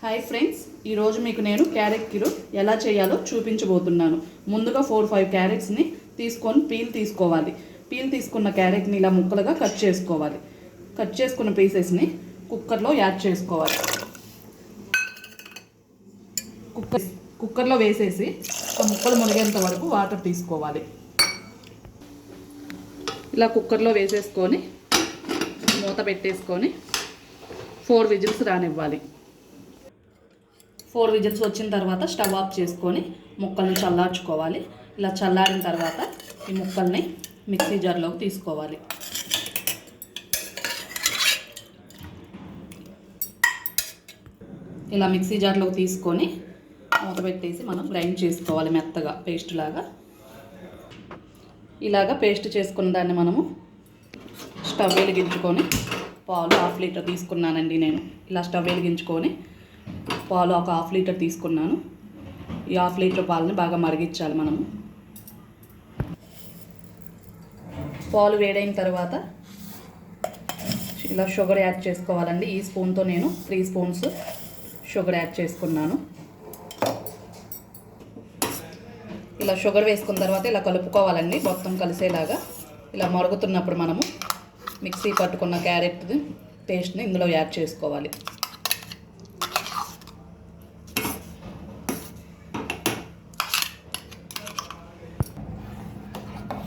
Hi friends, ఈరోజు మీకు నేను క్యారెట్ కీరు ఎలా చేయాలో చూపించబోతున్నాను. ముందుగా 4-5 క్యారెట్స్ని తీసుకొని పీల్ తీసుకోవాలి. పీల్ తీసుకున్న క్యారెట్ని ఇలా ముక్కలుగా కట్ చేసుకోవాలి. కట్ చేసుకున్న పీసెస్ని కుక్కర్లో యాడ్ చేసుకోవాలి. కుక్కర్లో వేసేసి ముక్కలు మునిగేంత వరకు వాటర్ తీసుకోవాలి. ఇలా కుక్కర్లో వేసేసుకొని మూత పెట్టేసుకొని 4 విజిల్స్ రానివ్వాలి. 4 విజిల్స్ వచ్చిన తర్వాత స్టవ్ ఆఫ్ చేసుకొని ముక్కల్ని చల్లార్చుకోవాలి. ఇలా చల్లారిన తర్వాత ఈ ముక్కల్ని మిక్సీ జార్లోకి తీసుకోవాలి. ఇలా మిక్సీ జార్లోకి తీసుకొని మూత పెట్టేసి మనం గ్రైండ్ చేసుకోవాలి మెత్తగా పేస్ట్ లాగా. ఇలాగా పేస్ట్ చేసుకున్న దాన్ని మనము స్టవ్ వెలిగించుకొని పాలు 1/2 లీటర్ తీసుకున్నానండి నేను. ఇలా స్టవ్ వెలిగించుకొని పాలు ఒక 1/2 లీటర్ తీసుకున్నాను. ఈ 1/2 లీటర్ పాలని బాగా మరిగించాలి మనము. పాలు వేడైన తర్వాత ఇలా షుగర్ యాడ్ చేసుకోవాలండి. ఈ స్పూన్తో నేను 3 స్పూన్స్ షుగర్ యాడ్ చేసుకున్నాను. ఇలా షుగర్ వేసుకున్న తర్వాత ఇలా కలుపుకోవాలండి మొత్తం కలిసేలాగా. ఇలా మరుగుతున్నప్పుడు మనము మిక్సీ పట్టుకున్న క్యారెట్ పేస్ట్ని ఇందులో యాడ్ చేసుకోవాలి.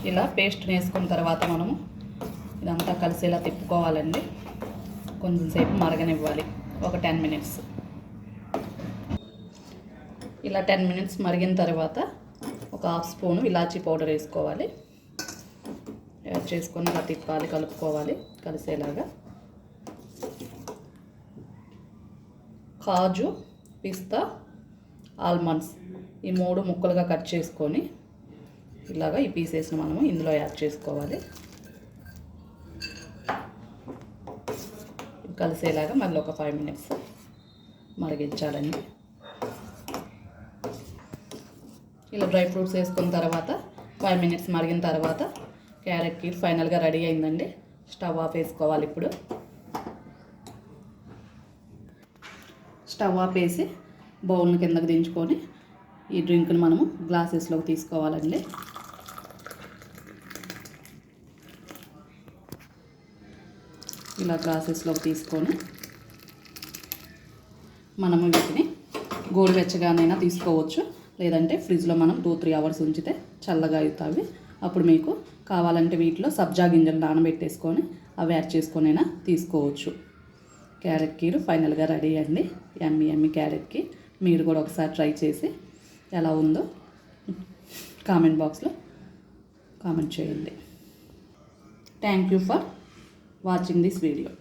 ఇలా పేస్ట్ వేసుకున్న తర్వాత మనము ఇదంతా కలిసేలా తిప్పుకోవాలండి. కొంచెంసేపు మరగనివ్వాలి, ఒక 10 మినిట్స్. ఇలా 10 మినిట్స్ మరిగిన తర్వాత ఒక 1/2 స్పూను ఇలాచీ పౌడర్ వేసుకోవాలి. యాడ్ చేసుకొని ఇలా తిప్పాలి, కలుపుకోవాలి కలిసేలాగా. కాజు, పిస్తా, ఆల్మండ్స్ ఈ 3 ముక్కలుగా కట్ చేసుకొని ఇలాగా ఈ పీసెస్ని మనము ఇందులో యాడ్ చేసుకోవాలి. కలిసేలాగా మళ్ళీ ఒక 5 మినిట్స్ మరిగించాలండి. ఇలా డ్రై ఫ్రూట్స్ వేసుకున్న తర్వాత 5 మినిట్స్ మరిగిన తర్వాత క్యారెట్ కీర్ ఫైనల్గా రెడీ అయిందండి. స్టవ్ ఆఫ్ వేసుకోవాలి. ఇప్పుడు స్టవ్ ఆఫ్ వేసి బౌల్ని కిందకు దించుకొని ఈ డ్రింక్ని మనము గ్లాసెస్లోకి తీసుకోవాలండి. ఇలా గ్లాసెస్లోకి తీసుకొని మనము వీటిని గోరువెచ్చగానైనా తీసుకోవచ్చు, లేదంటే ఫ్రిడ్జ్లో మనం 2-3 అవర్స్ ఉంచితే చల్లగా అవుతాయి. అప్పుడు మీకు కావాలంటే వీటిలో సబ్జా గింజలు నానబెట్టేసుకొని అవి యాడ్ చేసుకొనైనా తీసుకోవచ్చు. క్యారెట్ కీర్ ఫైనల్గా రెడీ అండి. యమ్మీ క్యారెట్ కీర్. మీరు కూడా ఒకసారి ట్రై చేసి ఎలా ఉందో కామెంట్ బాక్స్లో కామెంట్ చేయండి. Thank you for watching this video.